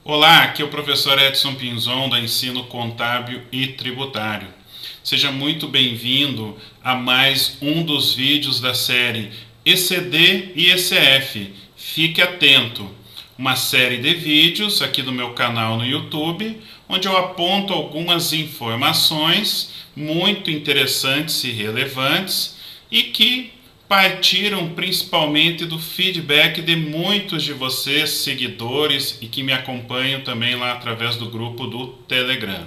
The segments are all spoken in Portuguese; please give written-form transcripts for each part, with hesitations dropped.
Olá, aqui é o professor Edson Pinzon da Ensino Contábil e Tributário. Seja muito bem-vindo a mais um dos vídeos da série ECD e ECF. Fique atento! Uma série de vídeos aqui do meu canal no YouTube, onde eu aponto algumas informações muito interessantes e relevantes e que partiram principalmente do feedback de muitos de vocês, seguidores, e que me acompanham também lá através do grupo do Telegram.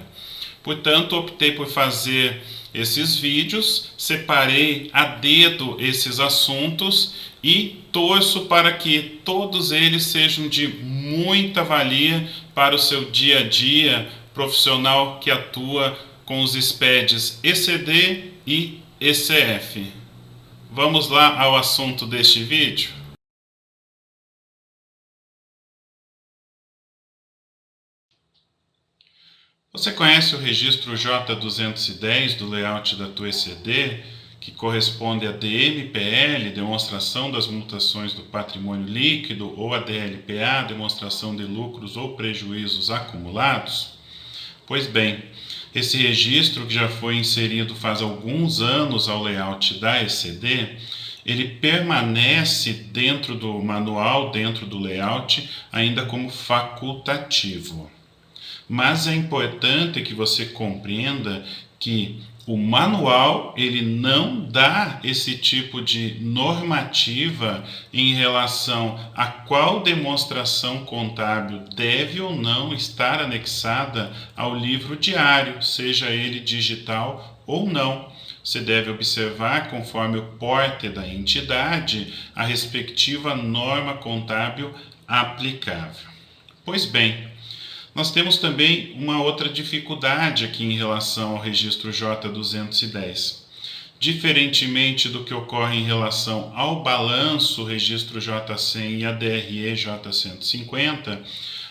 Portanto, optei por fazer esses vídeos, separei a dedo esses assuntos e torço para que todos eles sejam de muita valia para o seu dia a dia profissional que atua com os SPEDs ECD e ECF. Vamos lá ao assunto deste vídeo? Você conhece o registro J210 do layout da tua ECD, que corresponde a DMPL, demonstração das mutações do patrimônio líquido, ou a DLPA, demonstração de lucros ou prejuízos acumulados? Pois bem, esse registro, que já foi inserido faz alguns anos ao layout da ECD, ele permanece dentro do manual, dentro do layout, ainda como facultativo. Mas é importante que você compreenda que o manual ele não dá esse tipo de normativa em relação a qual demonstração contábil deve ou não estar anexada ao livro diário, seja ele digital ou não. Você deve observar, conforme o porte da entidade, a respectiva norma contábil aplicável. Pois bem, nós temos também uma outra dificuldade aqui em relação ao registro J210. Diferentemente do que ocorre em relação ao balanço, registro J100 e a DRE J150,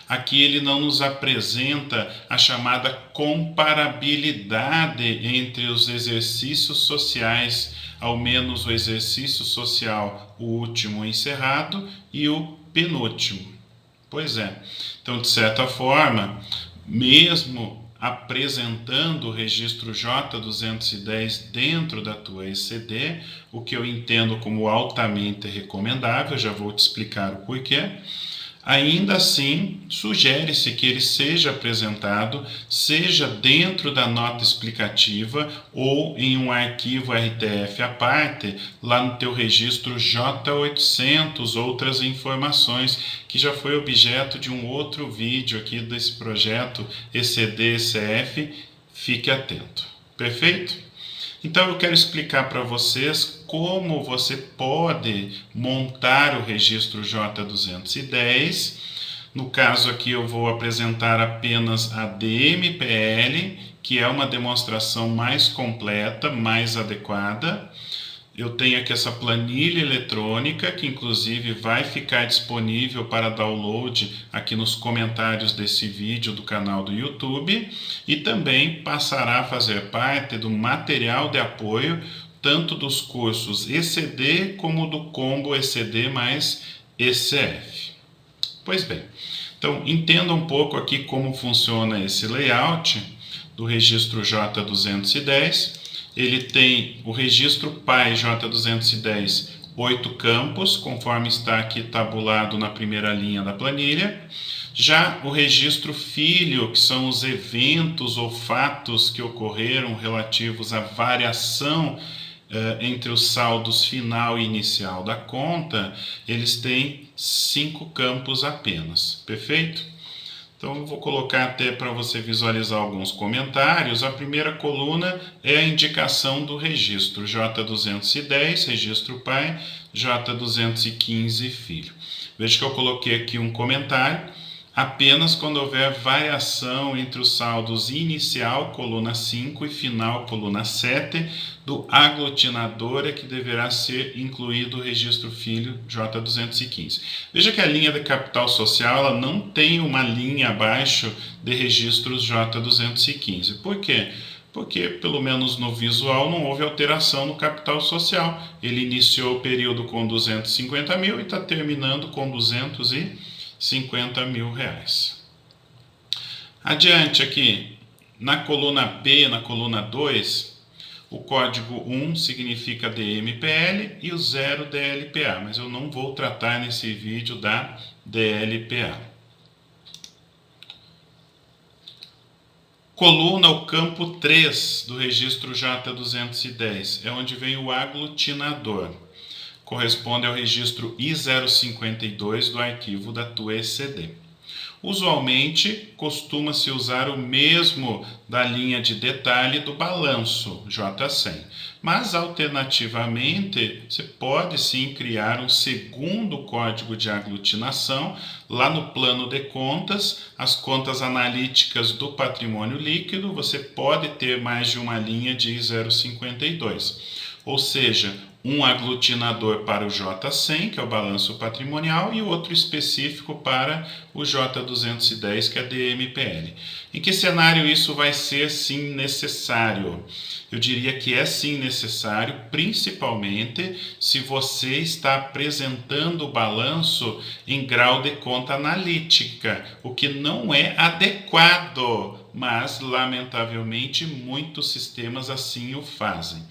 aqui ele não nos apresenta a chamada comparabilidade entre os exercícios sociais, ao menos o exercício social, o último encerrado, e o penúltimo. Pois é, então de certa forma, mesmo apresentando o registro J210 dentro da tua ECD, o que eu entendo como altamente recomendável, já vou te explicar o porquê, ainda assim sugere-se que ele seja apresentado, seja dentro da nota explicativa ou em um arquivo RTF à parte, lá no teu registro J800, outras informações, que já foi objeto de um outro vídeo aqui desse projeto ECD-ECF, fique atento. Perfeito? Então eu quero explicar para vocês como você pode montar o registro J210. No caso aqui eu vou apresentar apenas a DMPL, que é uma demonstração mais completa, mais adequada. Eu tenho aqui essa planilha eletrônica, que inclusive vai ficar disponível para download aqui nos comentários desse vídeo do canal do YouTube, e também passará a fazer parte do material de apoio, tanto dos cursos ECD como do combo ECD mais ECF. Pois bem, então entenda um pouco aqui como funciona esse layout do registro J210. Ele tem o registro pai J210, 8 campos, conforme está aqui tabulado na primeira linha da planilha. Já o registro filho, que são os eventos ou fatos que ocorreram relativos à variação entre os saldos final e inicial da conta, eles têm 5 campos apenas. Perfeito? Então eu vou colocar até para você visualizar alguns comentários. A primeira coluna é a indicação do registro J210, registro pai, J215 filho. Veja que eu coloquei aqui um comentário. Apenas quando houver variação entre os saldos inicial, coluna 5, e final, coluna 7, do aglutinador é que deverá ser incluído o registro filho J215. Veja que a linha de capital social ela não tem uma linha abaixo de registros J215. Por quê? porque, pelo menos no visual, não houve alteração no capital social. Ele iniciou o período com 250 mil e está terminando com 250 mil reais. Adiante aqui, na coluna B, na coluna 2, o código 1 significa DMPL e o 0 DLPA, mas eu não vou tratar nesse vídeo da DLPA. Coluna, o campo 3 do registro J210, é onde vem o aglutinador. Corresponde ao registro I052 do arquivo da tua ECD. Usualmente, costuma-se usar o mesmo da linha de detalhe do balanço J100, mas alternativamente você pode sim criar um segundo código de aglutinação lá no plano de contas, as contas analíticas do patrimônio líquido, você pode ter mais de uma linha de I052, ou seja, um aglutinador para o J100, que é o balanço patrimonial, e outro específico para o J210, que é a DMPL. Em que cenário isso vai ser sim necessário? Eu diria que é sim necessário, principalmente se você está apresentando o balanço em grau de conta analítica, o que não é adequado, mas lamentavelmente muitos sistemas assim o fazem.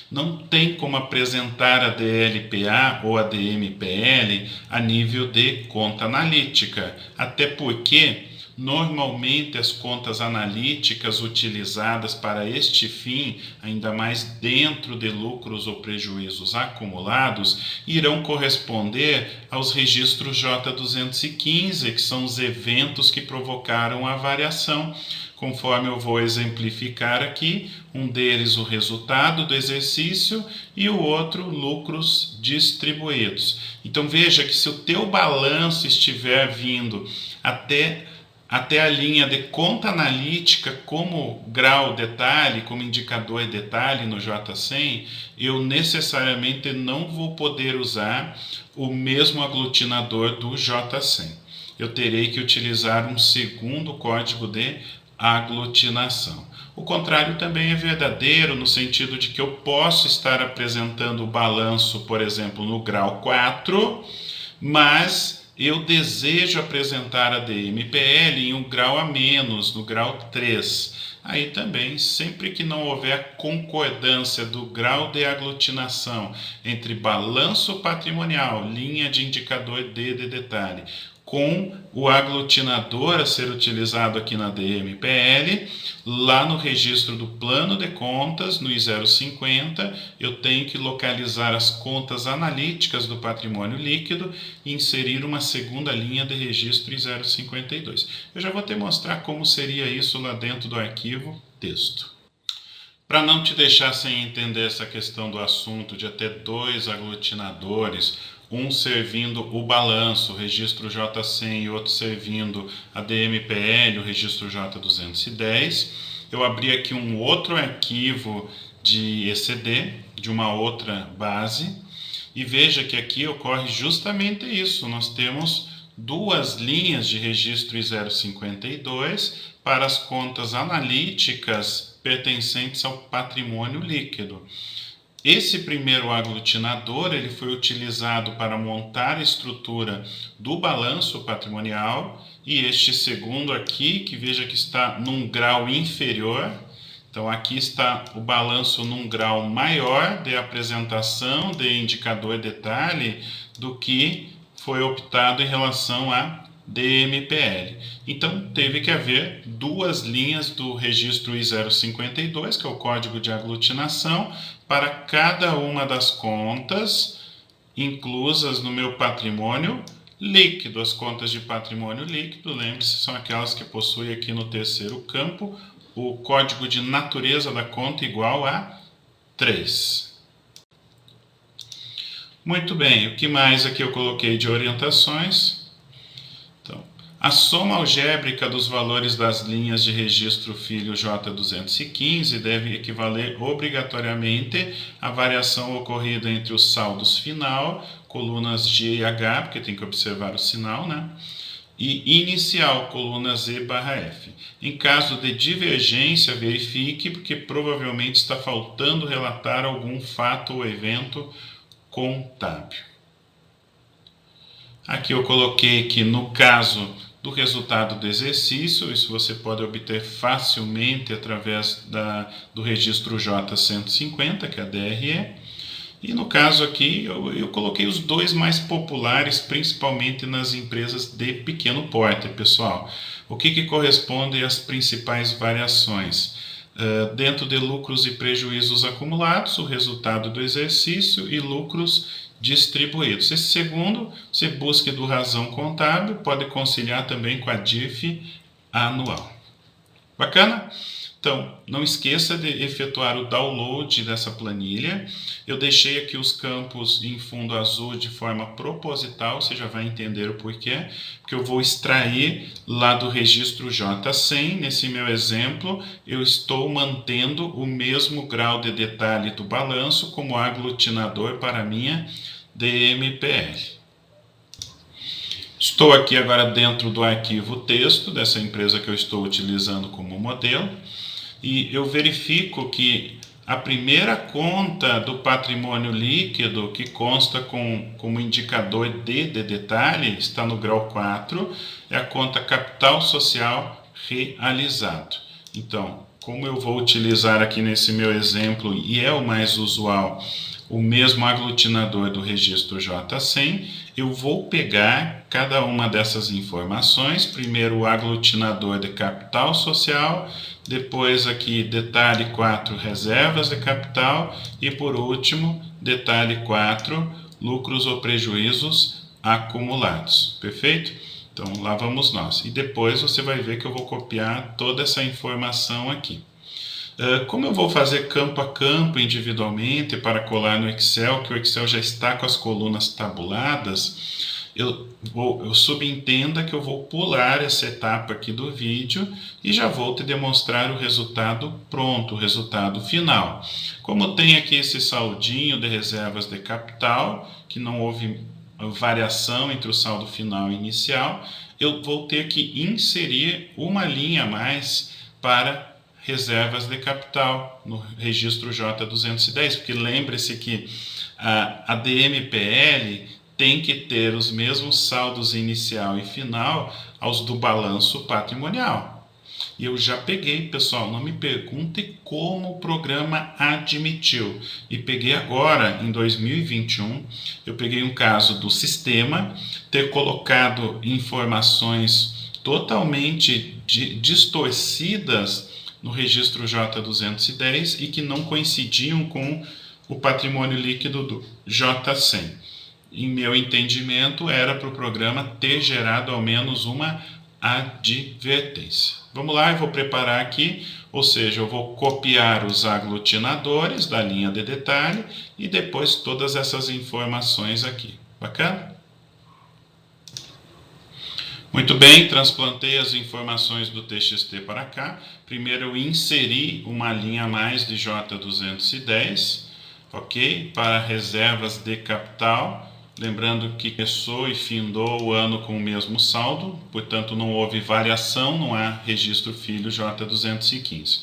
Não tem como apresentar a DLPA ou a DMPL a nível de conta analítica, até porque normalmente as contas analíticas utilizadas para este fim, ainda mais dentro de lucros ou prejuízos acumulados, irão corresponder aos registros J215, que são os eventos que provocaram a variação. Conforme eu vou exemplificar aqui, um deles o resultado do exercício e o outro lucros distribuídos. Então veja que se o teu balanço estiver vindo até a linha de conta analítica como grau detalhe, como indicador detalhe no J100, eu necessariamente não vou poder usar o mesmo aglutinador do J100. Eu terei que utilizar um segundo código de aglutinação. O contrário também é verdadeiro, no sentido de que eu posso estar apresentando o balanço, por exemplo, no grau 4, mas eu desejo apresentar a DMPL em um grau a menos, no grau 3. Aí também, sempre que não houver concordância do grau de aglutinação entre balanço patrimonial, linha de indicador D de detalhe, com o aglutinador a ser utilizado aqui na DMPL, lá no registro do plano de contas, no I050, eu tenho que localizar as contas analíticas do patrimônio líquido e inserir uma segunda linha de registro I052. Eu já vou te mostrar como seria isso lá dentro do arquivo texto. Para não te deixar sem entender essa questão do assunto de até dois aglutinadores, um servindo o balanço, o registro J100, e outro servindo a DMPL, o registro J210. Eu abri aqui um outro arquivo de ECD, de uma outra base, e veja que aqui ocorre justamente isso. Nós temos duas linhas de registro I052 para as contas analíticas pertencentes ao patrimônio líquido. Esse primeiro aglutinador ele foi utilizado para montar a estrutura do balanço patrimonial, e este segundo aqui, que veja que está num grau inferior, então aqui está o balanço num grau maior de apresentação de indicador detalhe do que foi optado em relação a DMPL. Então teve que haver duas linhas do registro I052, que é o código de aglutinação, para cada uma das contas inclusas no meu patrimônio líquido. As contas de patrimônio líquido, lembre-se, são aquelas que possuem aqui no terceiro campo o código de natureza da conta igual a 3. Muito bem, o que mais aqui eu coloquei de orientações? Então, a soma algébrica dos valores das linhas de registro filho J215 deve equivaler obrigatoriamente à variação ocorrida entre os saldos final, colunas G e H, porque tem que observar o sinal, né? e inicial, coluna Z/F. Em caso de divergência, verifique, porque provavelmente está faltando relatar algum fato ou evento contábil. Aqui eu coloquei que no caso do resultado do exercício, isso você pode obter facilmente através do registro J150, que é a DRE. E no caso aqui, eu coloquei os dois mais populares, principalmente nas empresas de pequeno porte, pessoal. O que corresponde às principais variações? Dentro de lucros e prejuízos acumulados, o resultado do exercício e lucros distribuídos. Esse segundo, você busca do razão contábil, pode conciliar também com a DIF anual. Bacana? Então, não esqueça de efetuar o download dessa planilha. Eu deixei aqui os campos em fundo azul de forma proposital, você já vai entender o porquê, porque eu vou extrair lá do registro J100. Nesse meu exemplo, eu estou mantendo o mesmo grau de detalhe do balanço como aglutinador para a minha DMPL. Estou aqui agora dentro do arquivo texto dessa empresa que eu estou utilizando como modelo. E eu verifico que a primeira conta do patrimônio líquido, que consta como indicador D de detalhe, está no grau 4, é a conta capital social realizado. Então, como eu vou utilizar aqui nesse meu exemplo, e é o mais usual, o mesmo aglutinador do registro J100, eu vou pegar cada uma dessas informações, primeiro o aglutinador de capital social, depois aqui detalhe 4, reservas de capital e por último, detalhe 4, lucros ou prejuízos acumulados. Perfeito? Então lá vamos nós. E depois você vai ver que eu vou copiar toda essa informação aqui. Como eu vou fazer campo a campo individualmente para colar no Excel, que o Excel já está com as colunas tabuladas, eu subentenda que eu vou pular essa etapa aqui do vídeo e já vou te demonstrar o resultado pronto, o resultado final. Como tem aqui esse saldinho de reservas de capital, que não houve variação entre o saldo final e inicial, eu vou ter que inserir uma linha a mais para reservas de capital no registro J210, porque lembre-se que a DMPL tem que ter os mesmos saldos inicial e final aos do balanço patrimonial. E eu já peguei, pessoal, não me pergunte como o programa admitiu. E peguei agora, em 2021, eu peguei um caso do sistema ter colocado informações totalmente distorcidas no registro J210 e que não coincidiam com o patrimônio líquido do J100. Em meu entendimento, era para o programa ter gerado ao menos uma advertência. Vamos lá, eu vou preparar aqui, ou seja, eu vou copiar os aglutinadores da linha de detalhe e depois todas essas informações aqui. Bacana? Muito bem, transplantei as informações do TXT para cá. Primeiro eu inseri uma linha a mais de J210, ok? Para reservas de capital. Lembrando que começou e findou o ano com o mesmo saldo, portanto não houve variação, não há registro filho J215.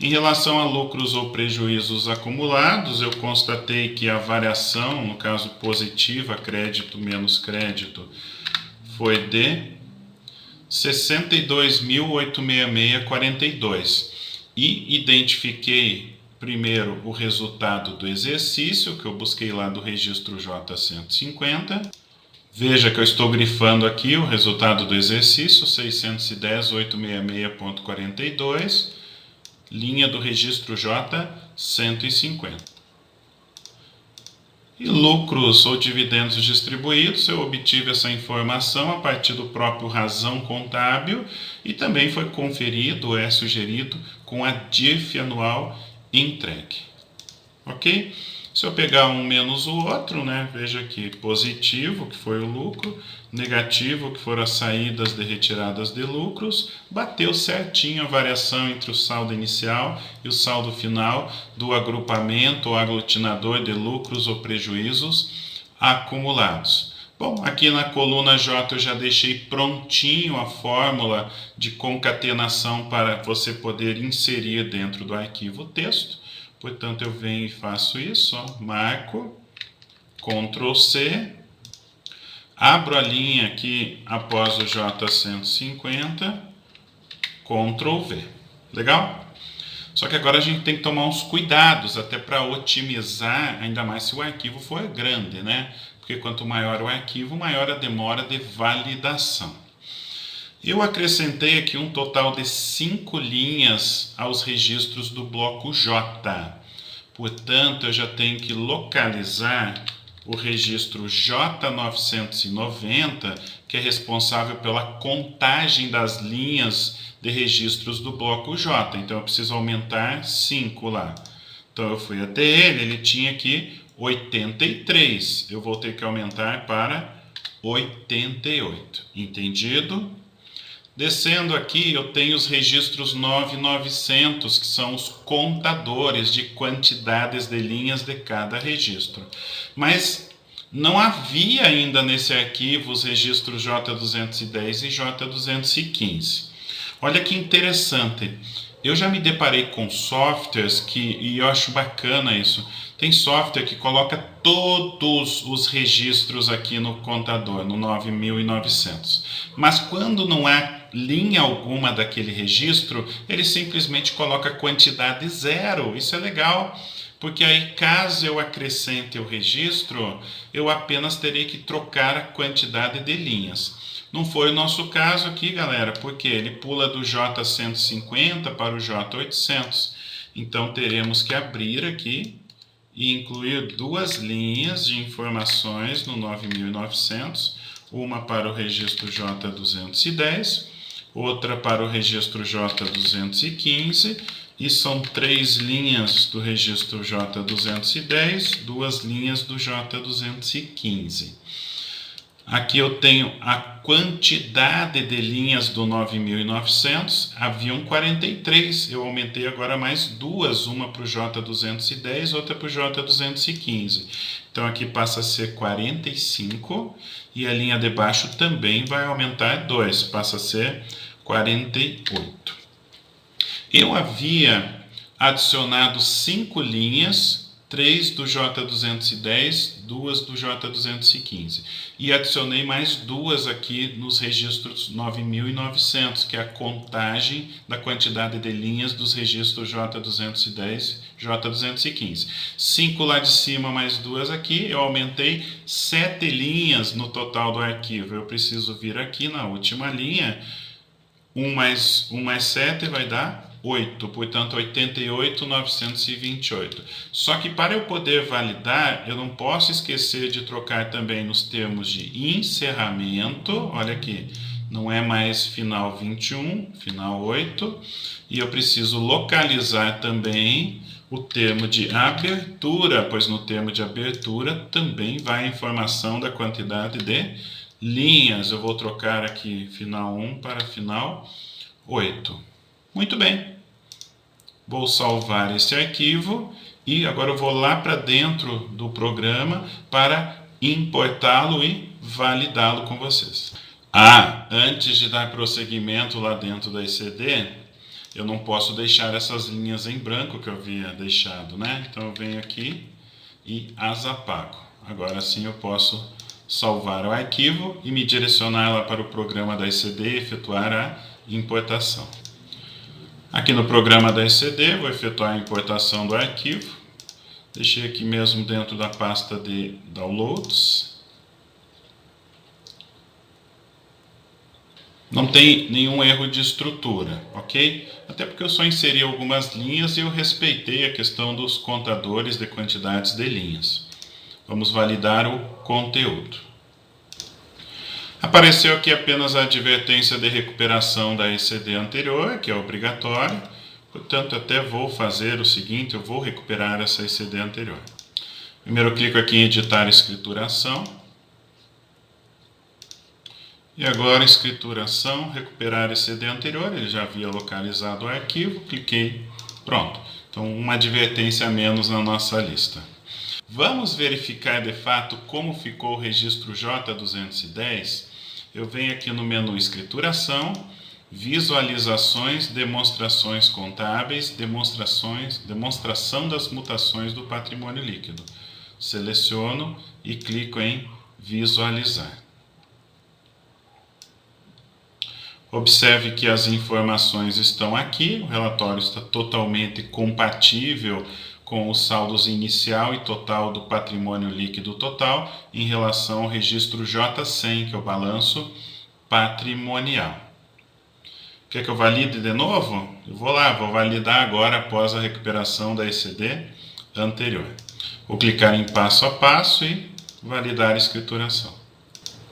Em relação a lucros ou prejuízos acumulados, eu constatei que a variação, no caso positiva, crédito menos crédito, foi de 62.866,42 e identifiquei primeiro o resultado do exercício, que eu busquei lá do registro J150. Veja que eu estou grifando aqui o resultado do exercício, 610.866,42, linha do registro J150. E lucros ou dividendos distribuídos, eu obtive essa informação a partir do próprio razão contábil e também foi conferido, é sugerido, com a DIF anual entregue. Ok? Se eu pegar um menos o outro, né, veja aqui, positivo, que foi o lucro, negativo, que foram as saídas de retiradas de lucros, bateu certinho a variação entre o saldo inicial e o saldo final do agrupamento ou aglutinador de lucros ou prejuízos acumulados. Bom, aqui na coluna J eu já deixei prontinho a fórmula de concatenação para você poder inserir dentro do arquivo texto. Portanto, eu venho e faço isso, ó, marco, Ctrl C, abro a linha aqui após o J150, Ctrl V. Legal? Só que agora a gente tem que tomar uns cuidados até para otimizar, ainda mais se o arquivo for grande, né? Porque quanto maior o arquivo, maior a demora de validação. Eu acrescentei aqui um total de 5 linhas aos registros do bloco J. Portanto, eu já tenho que localizar o registro J990, que é responsável pela contagem das linhas de registros do bloco J. Então, eu preciso aumentar 5 lá. Então, eu fui até ele tinha aqui 83. Eu vou ter que aumentar para 88. Entendido? Descendo aqui, eu tenho os registros 9900, que são os contadores de quantidades de linhas de cada registro. Mas não havia ainda nesse arquivo os registros J210 e J215. Olha que interessante. Eu já me deparei com softwares e eu acho bacana isso. Tem software que coloca todos os registros aqui no contador, no 9900. Mas quando não há linha alguma daquele registro, ele simplesmente coloca quantidade zero. Isso é legal, porque aí caso eu acrescente o registro, eu apenas terei que trocar a quantidade de linhas. Não foi o nosso caso aqui, galera, porque ele pula do J150 para o J800. Então teremos que abrir aqui e incluir 2 linhas de informações no 9900, uma para o registro J210, outra para o registro J215, e são 3 linhas do registro J210, 2 linhas do J215. Aqui eu tenho a quantidade de linhas do 9900, haviam 43, eu aumentei agora mais 2, uma para o J210, outra para o J215. Então aqui passa a ser 45 e a linha de baixo também vai aumentar 2, passa a ser 48. Eu havia adicionado 5 linhas, 3 do J210, 2 do J215. E adicionei mais 2 aqui nos registros 9900, que é a contagem da quantidade de linhas dos registros J210, J215. 5 lá de cima, mais 2 aqui, eu aumentei 7 linhas no total do arquivo. Eu preciso vir aqui na última linha, 1 mais 7 vai dar 8, portanto 88.928. Só que para eu poder validar, eu não posso esquecer de trocar também nos termos de encerramento, olha aqui, não é mais final 21, final 8, e eu preciso localizar também o termo de abertura, pois no termo de abertura também vai a informação da quantidade de linhas. Eu vou trocar aqui final 1 para final 8. Muito bem. Vou salvar esse arquivo e agora eu vou lá para dentro do programa para importá-lo e validá-lo com vocês. Antes de dar prosseguimento lá dentro da ECD, eu não posso deixar essas linhas em branco que eu havia deixado, né? Então eu venho aqui e as apago. Agora sim eu posso salvar o arquivo e me direcionar lá para o programa da ECD e efetuar a importação. Aqui no programa da ECD, vou efetuar a importação do arquivo. Deixei aqui mesmo dentro da pasta de downloads. Não tem nenhum erro de estrutura, ok? Até porque eu só inseri algumas linhas e eu respeitei a questão dos contadores de quantidades de linhas. Vamos validar o conteúdo. Apareceu aqui apenas a advertência de recuperação da ECD anterior, que é obrigatória. Portanto, até vou fazer o seguinte, eu vou recuperar essa ECD anterior. Primeiro eu clico aqui em editar escrituração. E agora escrituração, recuperar ECD anterior, ele já havia localizado o arquivo, cliquei, pronto. Então uma advertência a menos na nossa lista. Vamos verificar de fato como ficou o registro J210? Eu venho aqui no menu Escrituração, Visualizações, Demonstrações Contábeis, Demonstração das mutações do patrimônio líquido. Seleciono e clico em Visualizar. Observe que as informações estão aqui, o relatório está totalmente compatível com os saldos inicial e total do patrimônio líquido total em relação ao registro J100, que é o balanço patrimonial. Quer que eu valide de novo? Eu vou lá, vou validar agora após a recuperação da ECD anterior. Vou clicar em passo a passo e validar a escrituração.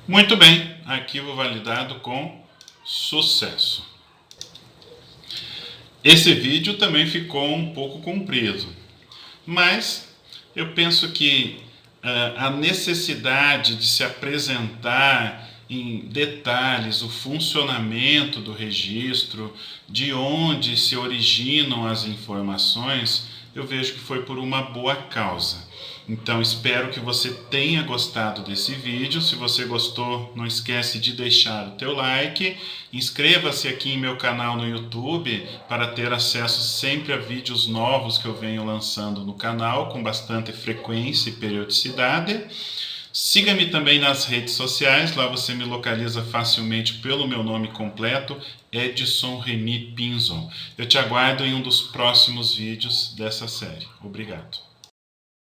Muito bem, arquivo validado com sucesso. Esse vídeo também ficou um pouco comprido, mas eu penso que a necessidade de se apresentar em detalhes o funcionamento do registro, de onde se originam as informações, eu vejo que foi por uma boa causa. Então espero que você tenha gostado desse vídeo. Se você gostou, não esquece de deixar o teu like, inscreva-se aqui em meu canal no YouTube para ter acesso sempre a vídeos novos que eu venho lançando no canal com bastante frequência e periodicidade. Siga-me também nas redes sociais, lá você me localiza facilmente pelo meu nome completo, Edson Remy Pinzon. Eu te aguardo em um dos próximos vídeos dessa série. Obrigado.